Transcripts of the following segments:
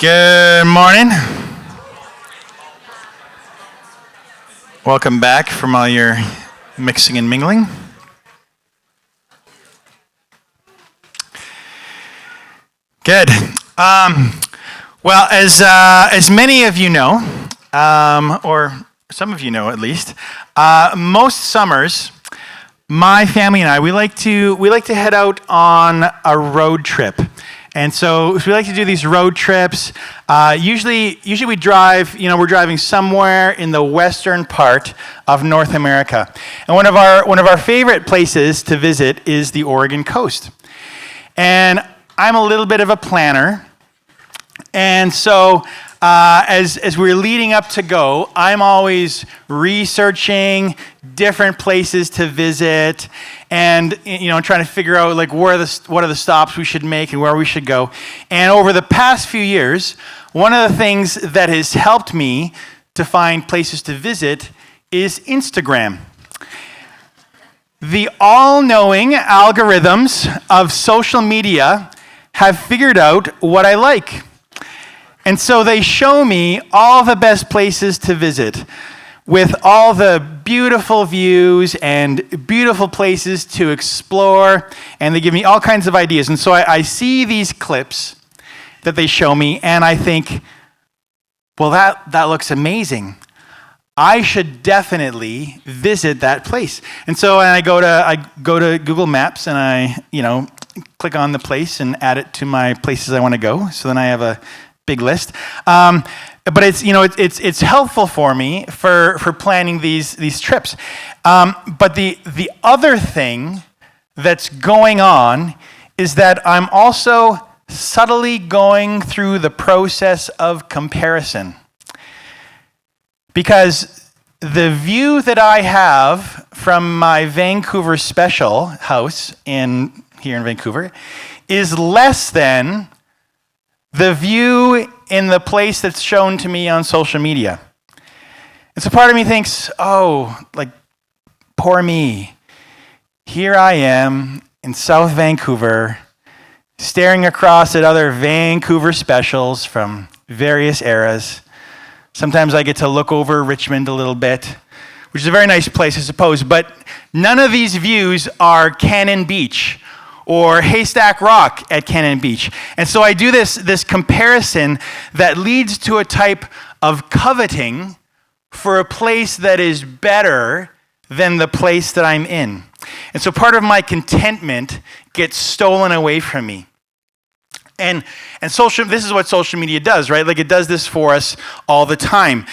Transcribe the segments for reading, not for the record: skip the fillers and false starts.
Good morning. Welcome back from all your mixing and mingling. Good. Well, as many of you know, or some of you know at least, most summers, my family and I we like to head out on a road trip. And so we like to do these road trips. Usually we drive, we're driving somewhere in the western part of North America. And one of our favorite places to visit is the Oregon coast. And I'm a little bit of a planner. And so as we're leading up to go, I'm always researching different places to visit and trying to figure out like what are the stops we should make and where we should go. And over the past few years, one of the things that has helped me to find places to visit is Instagram. The all-knowing algorithms of social media have figured out what I like. And so they show me all the best places to visit with all the beautiful views and beautiful places to explore, and they give me all kinds of ideas. And so I see these clips that they show me, and I think, well, that looks amazing. I should definitely visit that place. And so I go to Google Maps, and I click on the place and add it to my places I want to go. So then I have a big list. But it's helpful for me for planning these trips. But the other thing that's going on is that I'm also subtly going through the process of comparison. Because the view that I have from my Vancouver special house here in Vancouver is less than the view in the place that's shown to me on social media. And so part of me thinks, poor me. Here I am in South Vancouver, staring across at other Vancouver specials from various eras. Sometimes I get to look over Richmond a little bit, which is a very nice place, I suppose, but none of these views are Cannon Beach or Haystack Rock at Cannon Beach. And so I do this comparison that leads to a type of coveting for a place that is better than the place that I'm in. And so part of my contentment gets stolen away from me. And this is what social media does, right? Like it does this for us all the time.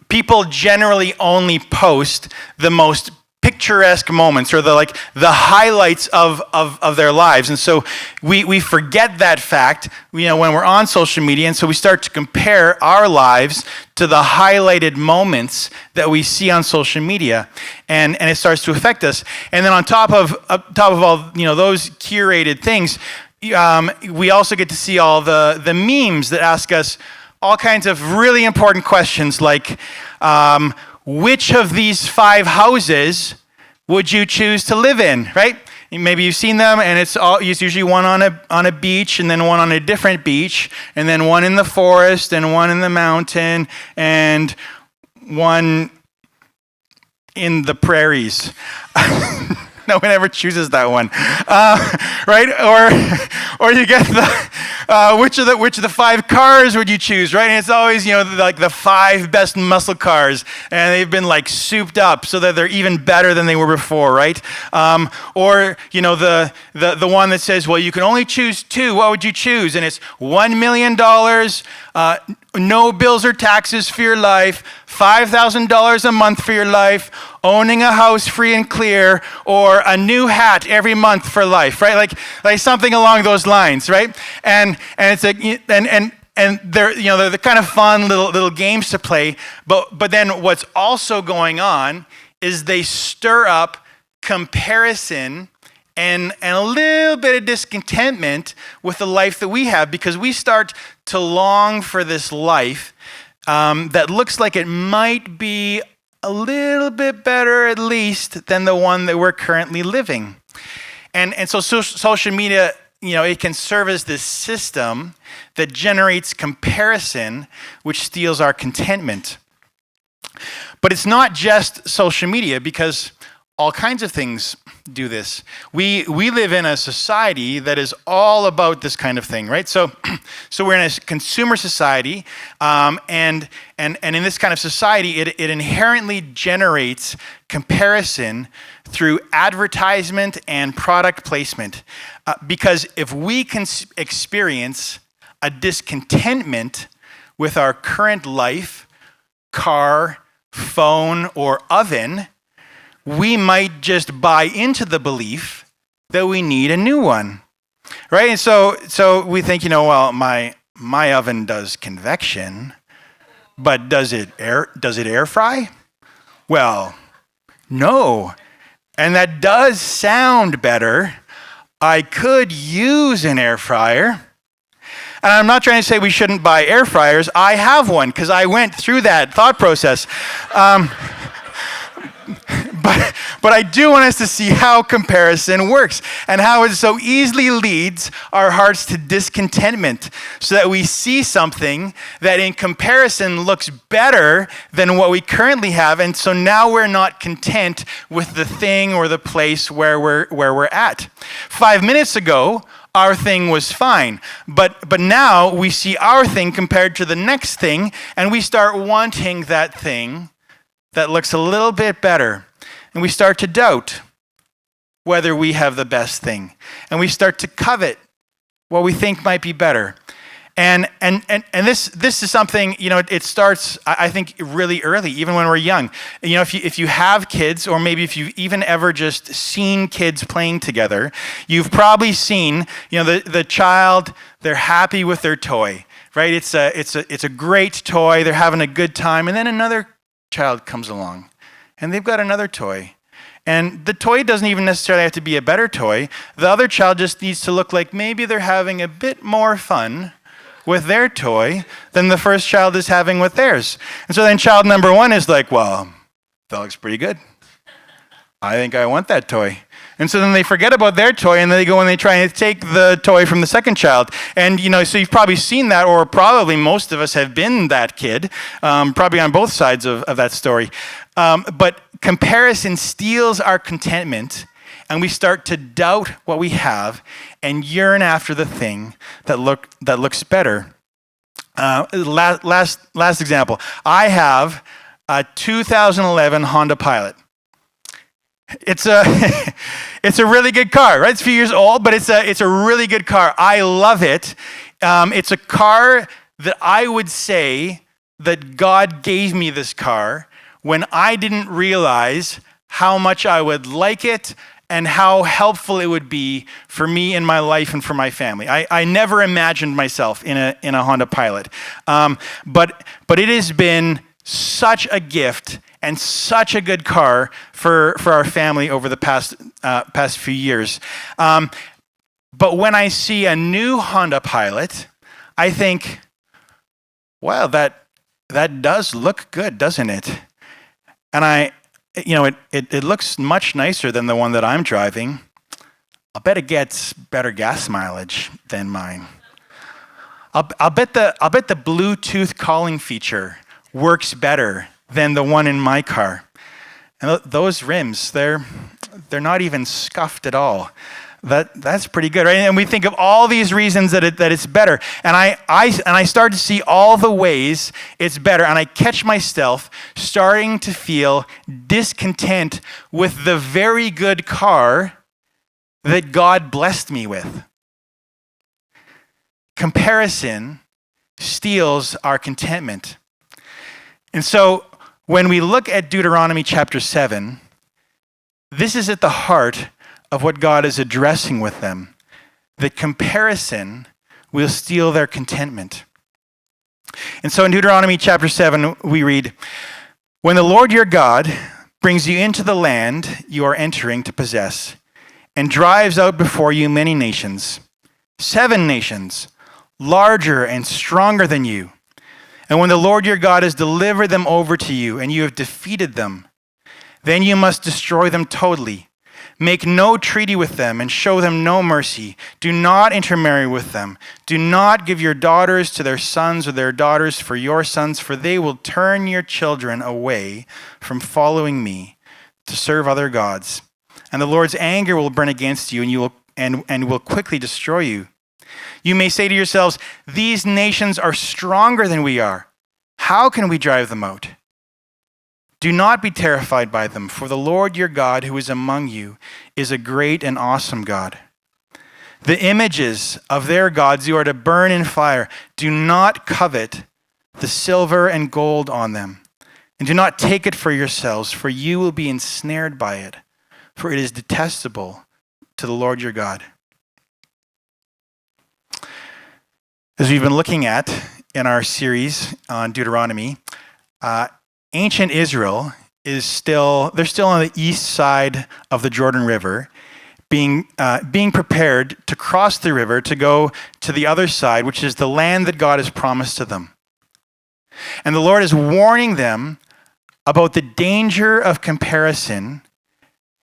People generally only post the most picturesque moments or the highlights of their lives. And so we forget that fact, when we're on social media, and so we start to compare our lives to the highlighted moments that we see on social media, and it starts to affect us. And then on top of all those curated things, we also get to see all the memes that ask us all kinds of really important questions like, which of these 5 houses would you choose to live in, right? Maybe you've seen them, and it's usually one on a beach, and then one on a different beach, and then one in the forest, and one in the mountain, and one in the prairies. No one ever chooses that one, right? Or you get which of the 5 cars would you choose, right? And it's always the 5 best muscle cars, and they've been souped up so that they're even better than they were before, right? Or the one that says, well, you can only choose 2. What would you choose? And it's $1 million, no bills or taxes for your life, $5,000 a month for your life, owning a house free and clear, or a new hat every month for life, right? Like something along those lines, right? And it's and they're the kind of fun little games to play. But then what's also going on is they stir up comparison and a little bit of discontentment with the life that we have, because we start to long for this life that looks like it might be a little bit better, at least, than the one that we're currently living. And so social media, it can serve as this system that generates comparison, which steals our contentment. But it's not just social media, because all kinds of things do this. We live in a society that is all about this kind of thing, right? So we're in a consumer society, and in this kind of society, it inherently generates comparison through advertisement and product placement. Because if we can experience a discontentment with our current life, car, phone, or oven, we might just buy into the belief that we need a new one, right? And so we think, well, my oven does convection, but does it air fry? Well, no. And that does sound better. I could use an air fryer. And I'm not trying to say we shouldn't buy air fryers. I have one because I went through that thought process. But I do want us to see how comparison works and how it so easily leads our hearts to discontentment, so that we see something that in comparison looks better than what we currently have, and so now we're not content with the thing or the place where we're at. 5 minutes ago, our thing was fine, but now we see our thing compared to the next thing, and we start wanting that thing that looks a little bit better. And we start to doubt whether we have the best thing. And we start to covet what we think might be better. And this is something, it starts, I think, really early, even when we're young. If you have kids, or maybe if you've even ever just seen kids playing together, you've probably seen, the child, they're happy with their toy, right? It's a great toy, they're having a good time, and then another child comes along. And they've got another toy. And the toy doesn't even necessarily have to be a better toy. The other child just needs to look like maybe they're having a bit more fun with their toy than the first child is having with theirs. And so then child number one is like, well, that looks pretty good. I think I want that toy. And so then they forget about their toy, and then they go and they try and take the toy from the second child. And, so you've probably seen that, or probably most of us have been that kid, probably on both sides of that story. But comparison steals our contentment, and we start to doubt what we have and yearn after the thing that looks better. Last example. I have a 2011 Honda Pilot. It's a really good car, right? It's a few years old, but it's a really good car. I love it. It's a car that I would say that God gave me this car when I didn't realize how much I would like it and how helpful it would be for me in my life and for my family. I never imagined myself in a Honda Pilot, but it has been such a gift and such a good car for our family over the past few years. But when I see a new Honda Pilot, I think, wow, that does look good, doesn't it? And it looks much nicer than the one that I'm driving. I'll bet it gets better gas mileage than mine. I'll bet the Bluetooth calling feature works better than the one in my car. And those rims, they're not even scuffed at all. That's pretty good, right? And we think of all these reasons that it's better. And I start to see all the ways it's better, and I catch myself starting to feel discontent with the very good car that God blessed me with. Comparison steals our contentment. And so when we look at Deuteronomy chapter 7, this is at the heart of what God is addressing with them, that comparison will steal their contentment. And so in Deuteronomy chapter 7, we read, "When the Lord your God brings you into the land you are entering to possess, and drives out before you many nations, 7 nations, larger and stronger than you, and when the Lord your God has delivered them over to you and you have defeated them, then you must destroy them totally. Make no treaty with them and show them no mercy. Do not intermarry with them. Do not give your daughters to their sons or their daughters for your sons, for they will turn your children away from following me to serve other gods. And the Lord's anger will burn against you, and will quickly destroy you. You may say to yourselves, these nations are stronger than we are. How can we drive them out? Do not be terrified by them, for the Lord your God who is among you is a great and awesome God. The images of their gods you are to burn in fire. Do not covet the silver and gold on them, and do not take it for yourselves, for you will be ensnared by it, for it is detestable to the Lord your God. As we've been looking at in our series on Deuteronomy, ancient Israel they're still on the east side of the Jordan River, being prepared to cross the river to go to the other side, which is the land that God has promised to them. And the Lord is warning them about the danger of comparison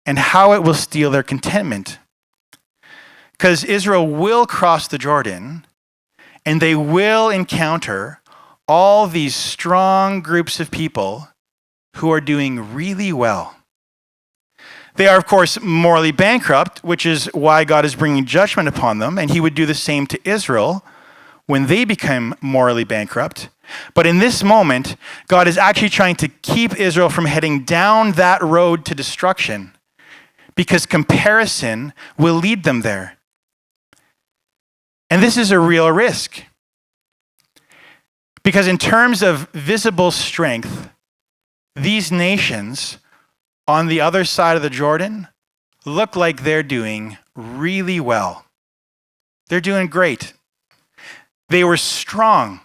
and how it will steal their contentment. Because Israel will cross the Jordan, and they will encounter all these strong groups of people who are doing really well. They are, of course, morally bankrupt, which is why God is bringing judgment upon them, and he would do the same to Israel when they become morally bankrupt. But in this moment, God is actually trying to keep Israel from heading down that road to destruction, because comparison will lead them there. And this is a real risk. Because in terms of visible strength, these nations on the other side of the Jordan look like they're doing really well. They're doing great. They were strong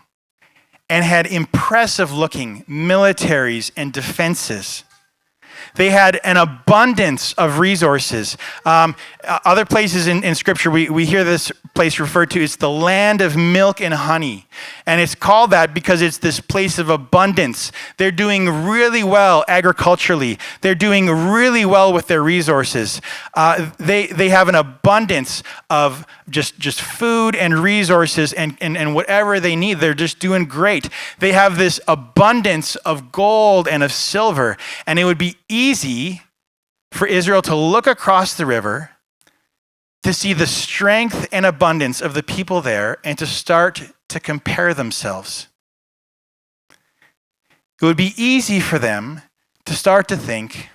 and had impressive looking militaries and defenses. They had an abundance of resources. Other places in Scripture, we hear this place referred to as the land of milk and honey. And it's called that because it's this place of abundance. They're doing really well agriculturally. They're doing really well with their resources. They have an abundance of just food and resources and whatever they need. They're just doing great. They have this abundance of gold and of silver. And it would be easy for Israel to look across the river to see the strength and abundance of the people there and to start to compare themselves. It would be easy for them to start to think,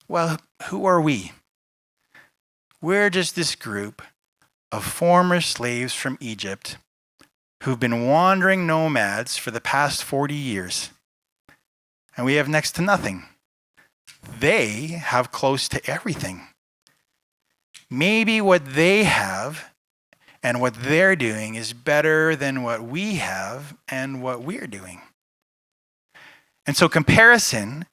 well, who are we? We're just this group of former slaves from Egypt who've been wandering nomads for the past 40 years, and we have next to nothing. They have close to everything. Maybe what they have and what they're doing is better than what we have and what we're doing. And so comparison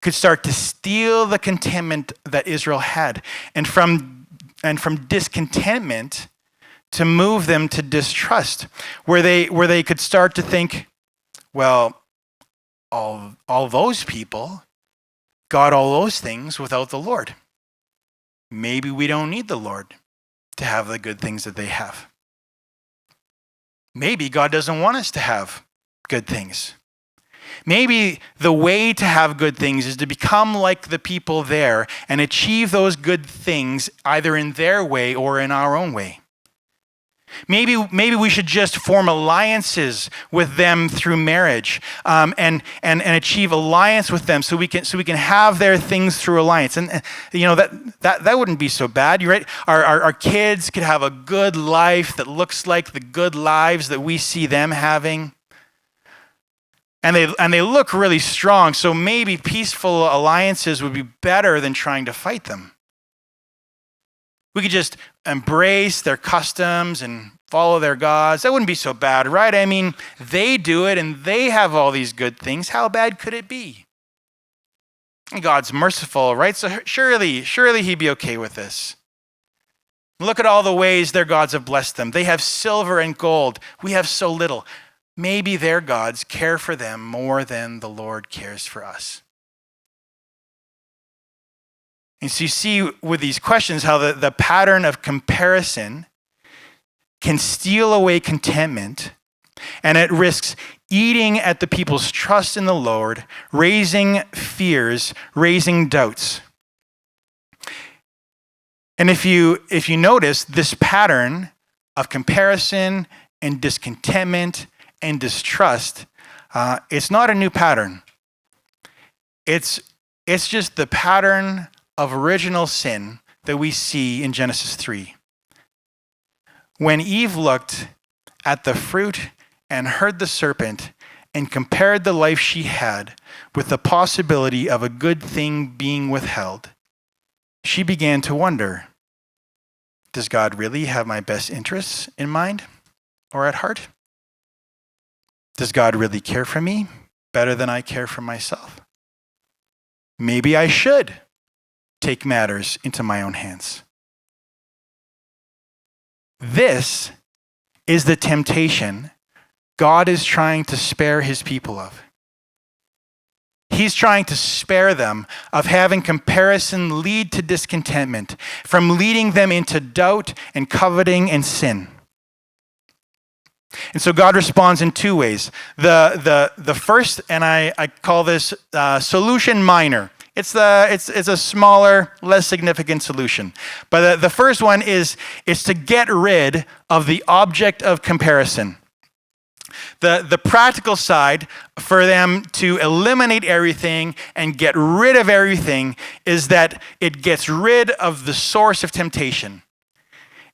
could start to steal the contentment that Israel had, and from discontentment to move them to distrust, where they could start to think, well, all those people got all those things without the Lord. Maybe we don't need the Lord to have the good things that they have. Maybe God doesn't want us to have good things. Maybe the way to have good things is to become like the people there and achieve those good things either in their way or in our own way. Maybe we should just form alliances with them through marriage, and achieve alliance with them so we can have their things through alliance. And that wouldn't be so bad. You're right. Our kids could have a good life that looks like the good lives that we see them having. And they look really strong, so maybe peaceful alliances would be better than trying to fight them. We could just embrace their customs and follow their gods. That wouldn't be so bad, right? I mean, they do it and they have all these good things. How bad could it be? And God's merciful, right? So surely he'd be okay with this. Look at all the ways their gods have blessed them. They have silver and gold. We have so little. Maybe their gods care for them more than the Lord cares for us. And so you see with these questions how the pattern of comparison can steal away contentment, and it risks eating at the people's trust in the Lord, raising fears, raising doubts. And if you notice this pattern of comparison and discontentment and distrust, it's not a new pattern. It's just the pattern of original sin that we see in Genesis 3. When Eve looked at the fruit and heard the serpent and compared the life she had with the possibility of a good thing being withheld, she began to wonder, does God really have my best interests in mind or at heart? Does God really care for me better than I care for myself? Maybe I should take matters into my own hands. This is the temptation God is trying to spare his people of. He's trying to spare them of having comparison lead to discontentment, from leading them into doubt and coveting and sin. And so God responds in two ways. The first, and I call this solution minor. It's a smaller, less significant solution. But the first one is to get rid of the object of comparison. The practical side for them to eliminate everything and get rid of everything is that it gets rid of the source of temptation.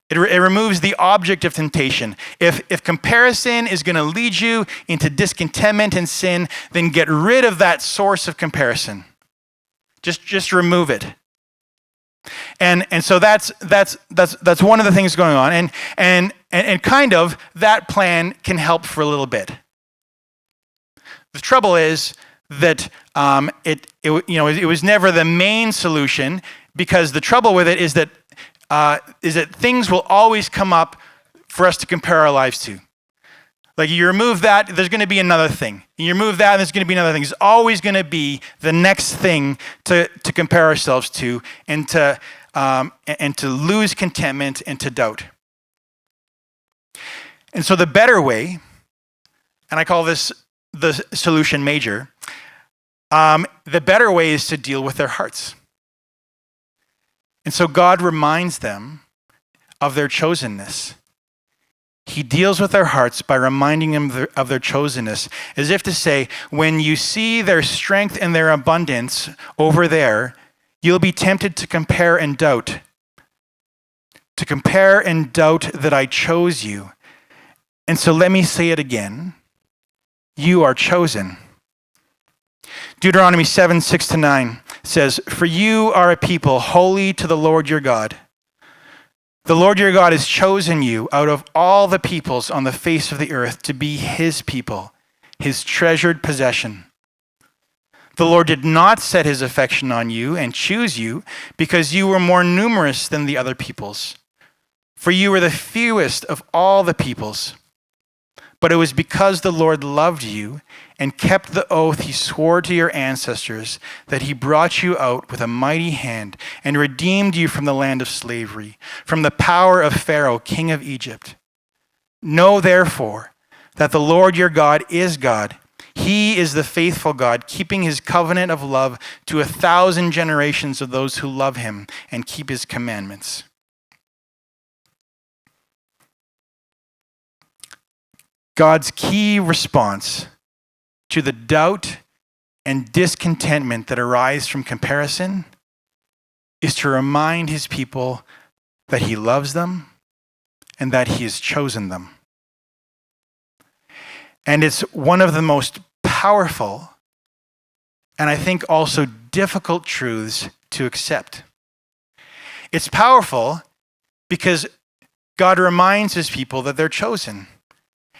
It removes the object of temptation. If comparison is going to lead you into discontentment and sin, then get rid of that source of comparison. Just remove it. And so that's one of the things going on, and kind of that plan can help for a little bit. The trouble is that it was never the main solution, because the trouble with it is that things will always come up for us to compare our lives to. Like, you remove that, there's going to be another thing. You remove that, and there's going to be another thing. There's always going to be the next thing to compare ourselves to, and to lose contentment and to doubt. And so the better way, and I call this the solution major, the better way is to deal with their hearts. And so God reminds them of their chosenness. He deals with their hearts by reminding them of their chosenness, as if to say, when you see their strength and their abundance over there, you'll be tempted to compare and doubt. To compare and doubt that I chose you. And so let me say it again. You are chosen. Deuteronomy 7:6-9 says, "For you are a people holy to the Lord your God. The Lord your God has chosen you out of all the peoples on the face of the earth to be his people, his treasured possession. The Lord did not set his affection on you and choose you because you were more numerous than the other peoples, for you were the fewest of all the peoples. But it was because the Lord loved you and kept the oath he swore to your ancestors that he brought you out with a mighty hand and redeemed you from the land of slavery, from the power of Pharaoh, king of Egypt. Know therefore that the Lord your God is God. He is the faithful God, keeping his covenant of love to 1,000 generations of those who love him and keep his commandments." God's key response to the doubt and discontentment that arise from comparison is to remind his people that he loves them and that he has chosen them. And it's one of the most powerful and I think also difficult truths to accept. It's powerful because God reminds his people that they're chosen.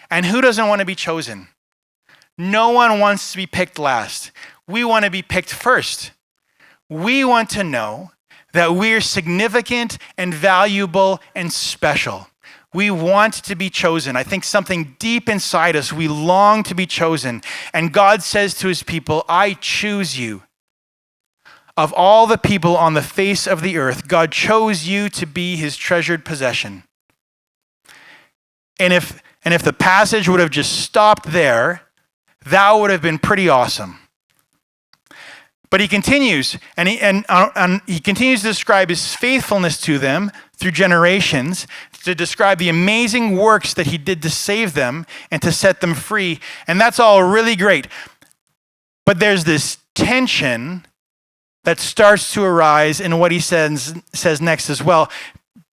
And who doesn't want to be chosen? No one wants to be picked last. We want to be picked first. We want to know that we're significant and valuable and special. We want to be chosen. I think something deep inside us, we long to be chosen. And God says to his people, I choose you. of all the people on the face of the earth, God chose you to be his treasured possession. And if the passage would have just stopped there, that would have been pretty awesome. But he continues, and he continues to describe his faithfulness to them through generations, to describe the amazing works that he did to save them and to set them free. And that's all really great. But there's this tension that starts to arise in what he says next as well.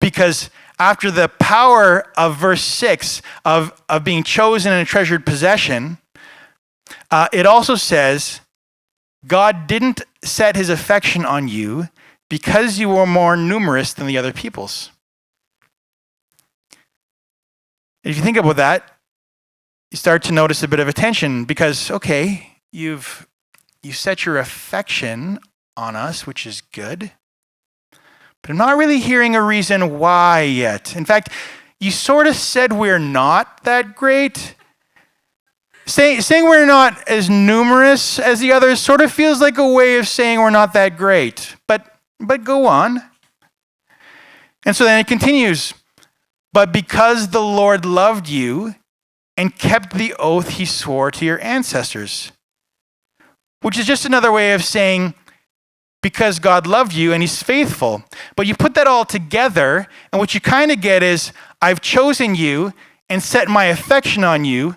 Because after the power of verse 6 of being chosen and a treasured possession, it also says, God didn't set his affection on you because you were more numerous than the other peoples. If you think about that, you start to notice a bit of a tension because, okay, you set your affection on us, which is good, but I'm not really hearing a reason why yet. In fact, you sort of said we're not that great. Saying we're not as numerous as the others sort of feels like a way of saying we're not that great. But go on. And so then it continues. But because the Lord loved you and kept the oath he swore to your ancestors. Which is just another way of saying because God loved you and he's faithful. But you put that all together and what you kind of get is I've chosen you and set my affection on you,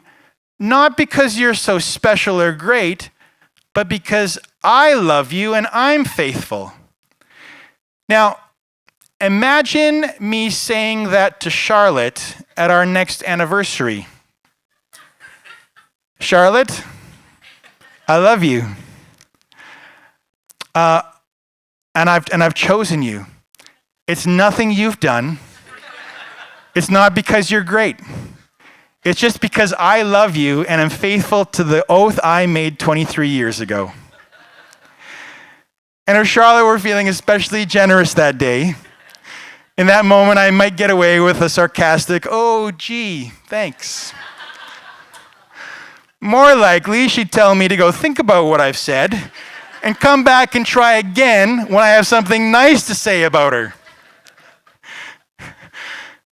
not because you're so special or great, but because I love you and I'm faithful. Now, imagine me saying that to Charlotte at our next anniversary. Charlotte, I love you. And I've chosen you. It's nothing you've done. It's not because you're great. It's just because I love you and am faithful to the oath I made 23 years ago. And if Charlotte were feeling especially generous that day, in that moment I might get away with a sarcastic, oh gee, thanks. More likely she'd tell me to go think about what I've said and come back and try again when I have something nice to say about her.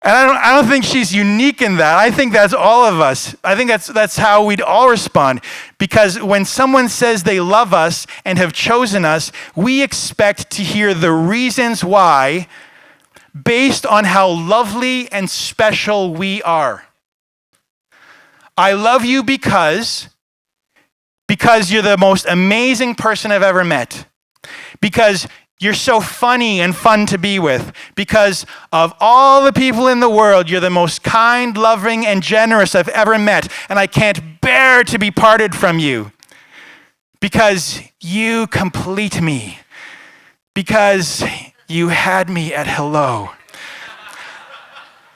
And I don't think she's unique in that. I think that's all of us. I think that's how we'd all respond. Because when someone says they love us and have chosen us, we expect to hear the reasons why based on how lovely and special we are. I love you because you're the most amazing person I've ever met. Because you're so funny and fun to be with. Because of all the people in the world, you're the most kind, loving, and generous I've ever met. And I can't bear to be parted from you. Because you complete me. Because you had me at hello.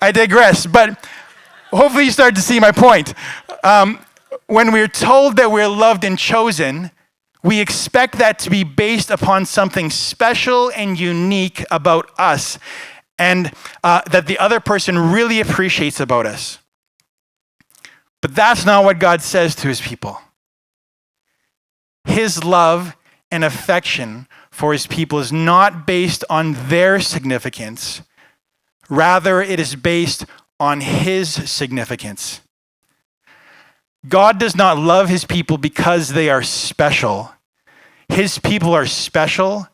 I digress, but hopefully you start to see my point. When we're told that we're loved and chosen, we expect that to be based upon something special and unique about us and that the other person really appreciates about us. But that's not what God says to his people. His love and affection for his people is not based on their significance. Rather, it is based on his significance. God does not love his people because they are special. His people are special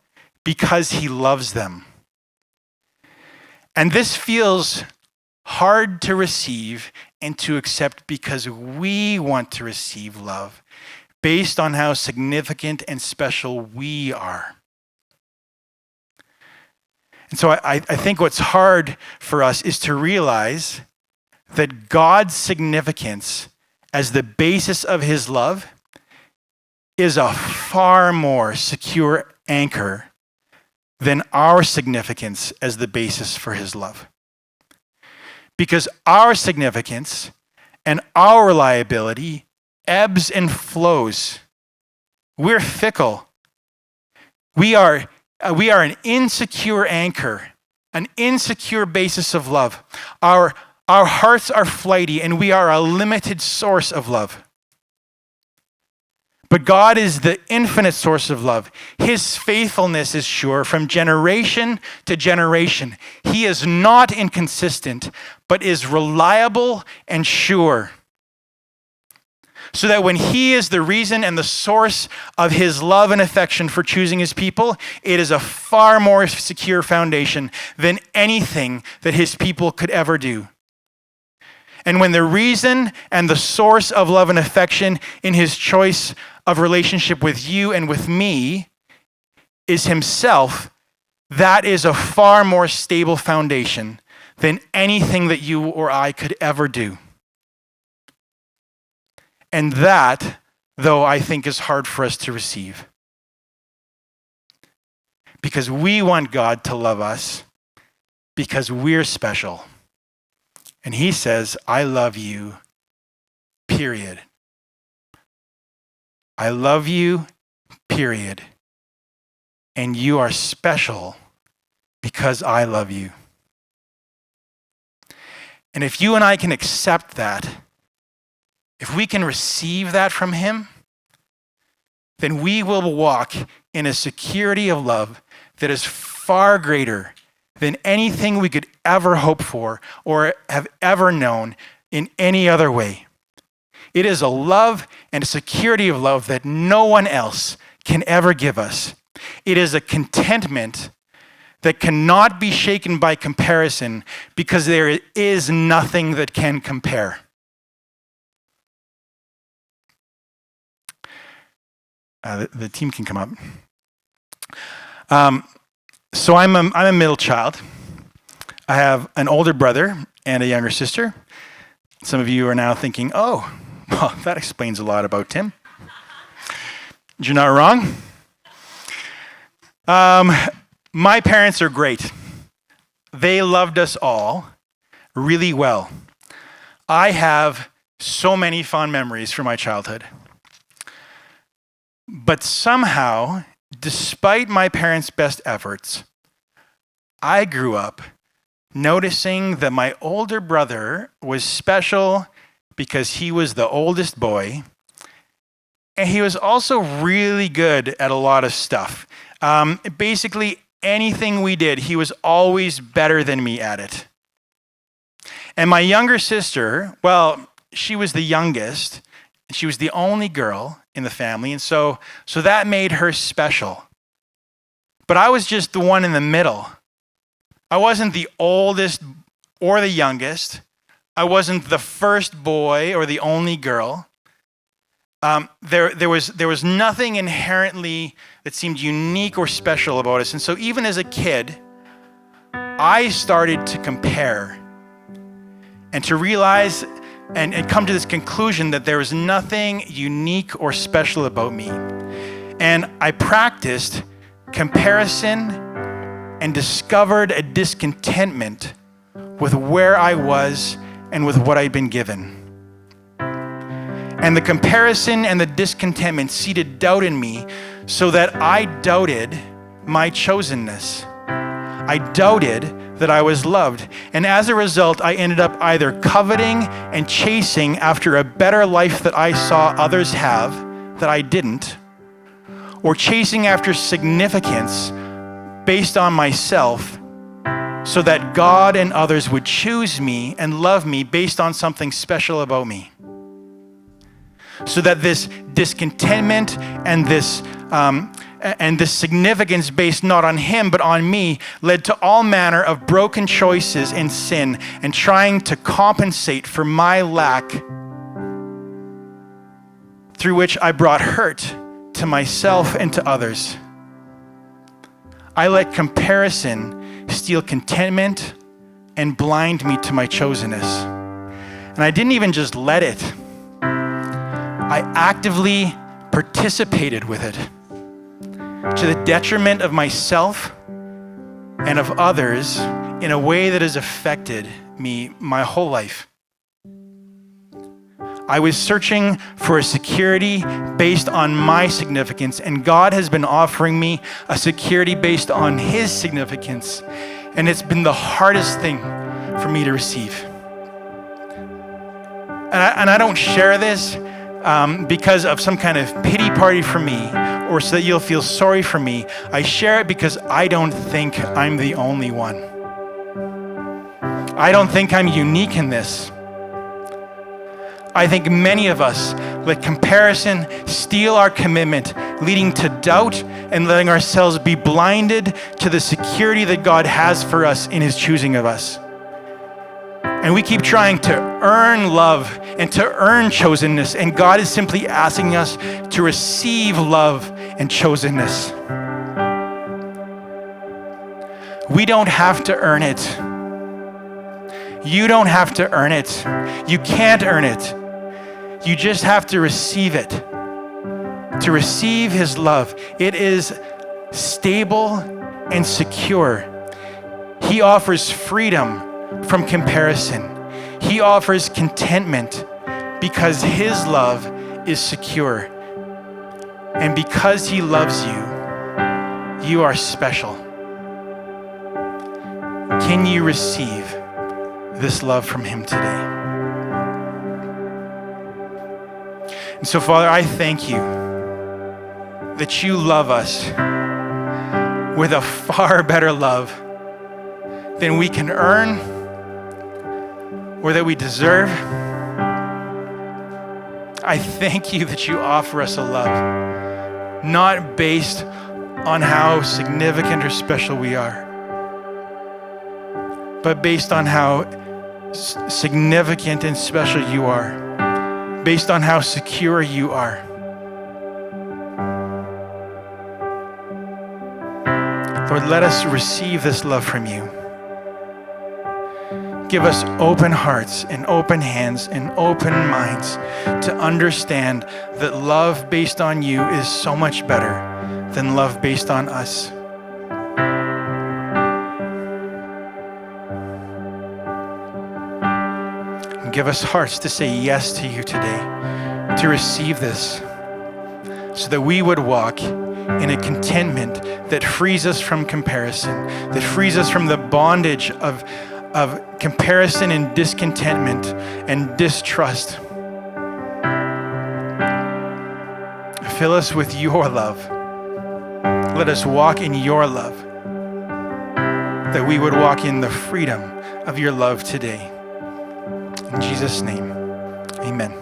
because he loves them. And this feels hard to receive and to accept because we want to receive love based on how significant and special we are. And so I think what's hard for us is to realize that God's significance as the basis of his love is a far more secure anchor than our significance as the basis for his love. Because our significance and our reliability ebbs and flows. We're fickle. We are an insecure anchor, an insecure basis of love. Our hearts are flighty and we are a limited source of love. But God is the infinite source of love. His faithfulness is sure from generation to generation. He is not inconsistent, but is reliable and sure. So that when he is the reason and the source of his love and affection for choosing his people, it is a far more secure foundation than anything that his people could ever do. And when the reason and the source of love and affection in his choice of relationship with you and with me is himself, that is a far more stable foundation than anything that you or I could ever do. And that, though, I think is hard for us to receive. Because we want God to love us because we're special. And he says, I love you, period. I love you, period. And you are special because I love you. And if you and I can accept that, if we can receive that from him, then we will walk in a security of love that is far greater than anything we could ever hope for or have ever known in any other way. It is a love and a security of love that no one else can ever give us. It is a contentment that cannot be shaken by comparison because there is nothing that can compare. The team can come up. So I'm a middle child. I have an older brother and a younger sister. Some of you are now thinking, oh, well, that explains a lot about Tim. You're not wrong. My parents are great. They loved us all really well. I have so many fond memories from my childhood. But somehow, despite my parents' best efforts, I grew up noticing that my older brother was special because he was the oldest boy, and he was also really good at a lot of stuff. Basically, anything we did, he was always better than me at it. And my younger sister, well, she was the youngest, and she was the only girl in the family, and so that made her special. But I was just the one in the middle. I wasn't the oldest or the youngest. I wasn't the first boy or the only girl. There was nothing inherently that seemed unique or special about us. And so even as a kid, I started to compare and to realize and come to this conclusion that there was nothing unique or special about me. And I practiced comparison and discovered a discontentment with where I was and with what I'd been given. And the comparison and the discontentment seeded doubt in me so that I doubted my chosenness. I doubted that I was loved. And as a result, I ended up either coveting and chasing after a better life that I saw others have that I didn't, or chasing after significance based on myself so that God and others would choose me and love me based on something special about me. So that this discontentment and this significance based not on him but on me led to all manner of broken choices and sin and trying to compensate for my lack, through which I brought hurt to myself and to others. I let comparison steal contentment and blind me to my chosenness. And I didn't even just let it. I actively participated with it to the detriment of myself and of others in a way that has affected me my whole life. I was searching for a security based on my significance, and God has been offering me a security based on his significance, and it's been the hardest thing for me to receive. And I don't share this because of some kind of pity party for me, or so that you'll feel sorry for me. I share it because I don't think I'm the only one. I don't think I'm unique in this. I think many of us let comparison steal our commitment, leading to doubt and letting ourselves be blinded to the security that God has for us in his choosing of us. And we keep trying to earn love and to earn chosenness, and God is simply asking us to receive love and chosenness. We don't have to earn it. You don't have to earn it. You can't earn it. You just have to receive it. To receive his love. It is stable and secure. He offers freedom from comparison. He offers contentment because his love is secure. And because he loves you, you are special. Can you receive this love from him today? And so, Father, I thank you that you love us with a far better love than we can earn or that we deserve. I thank you that you offer us a love not based on how significant or special we are, but based on how significant and special you are, based on how secure you are. Lord, let us receive this love from you. Give us open hearts and open hands and open minds to understand that love based on you is so much better than love based on us. And give us hearts to say yes to you today, to receive this, so that we would walk in a contentment that frees us from comparison, that frees us from the bondage of comparison and discontentment and distrust. Fill us with your love. Let us walk in your love, that we would walk in the freedom of your love today. In Jesus' name, amen.